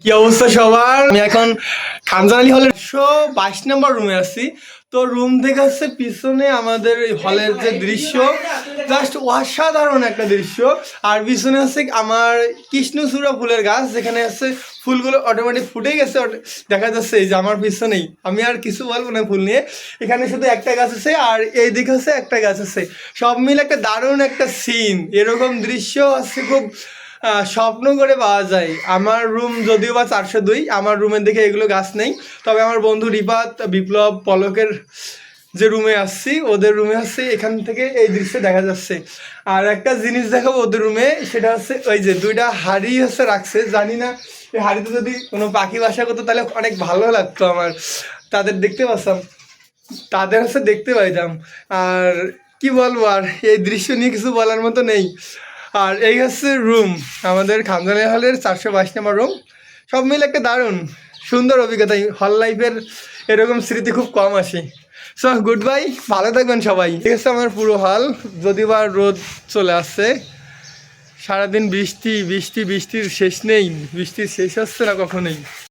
কি অবস্থা সবার? আমি এখন খানজানালি হলের 122 নম্বর রুমে আছি। তো রুম থেকে হচ্ছে পিছনে আমাদের হলের যে দৃশ্য, জাস্ট অসাধারণ একটা দৃশ্য। আর পিছনে হচ্ছে আমার কৃষ্ণচূড়া ফুলের গাছ, যেখানে হচ্ছে ফুলগুলো অটোমেটিক ফুটে গেছে। দেখা যাচ্ছে এই যে আমার পিছনেই, আমি আর কিছু বলবো না ফুল নিয়ে। এখানে শুধু একটা গাছ আছে আর এই দিকে হচ্ছে একটা গাছ আছে। সব মিলে একটা দারুণ একটা সিন। এরকম দৃশ্য আছে খুব স্বপ্ন করে পাওয়া যায়। আমার রুম যদিও বা 402, আমার রুমের দিকে এগুলো গাছ নেই। তবে আমার বন্ধু রিপাত, বিপ্লব, পলকের যে রুমে আসছি, ওদের রুমে আসছি, এখান থেকে এই দৃশ্য দেখা যাচ্ছে। আর একটা জিনিস দেখাবো ওদের রুমে, সেটা হচ্ছে ওই যে দুইটা হাড়ি হচ্ছে রাখছে। জানি না এই হাড়িতে যদি কোনো পাখি বাসা করতো তাহলে অনেক ভালো লাগতো আমার, তাদের দেখতে পাচ্তাম, তাদের হচ্ছে দেখতে পাইতাম। আর কি বলবো, আর এই দৃশ্য নিয়ে কিছু বলার মতো নেই। আর এই হচ্ছে রুম, আমাদের খানজানি হলের 422 নম্বর রুম। সব মিলে একটা দারুণ সুন্দর অভিজ্ঞতা। হল লাইফের এরকম স্মৃতি খুব কম আসে। সো গুড বাই, ভালো থাকবেন সবাই। ঠিক আছে, আমার পুরো হল, যদিও বা রোদ চলে আসছে, সারাদিন বৃষ্টি বৃষ্টি বৃষ্টির শেষ নেই, বৃষ্টির শেষ হচ্ছে না কখনোই।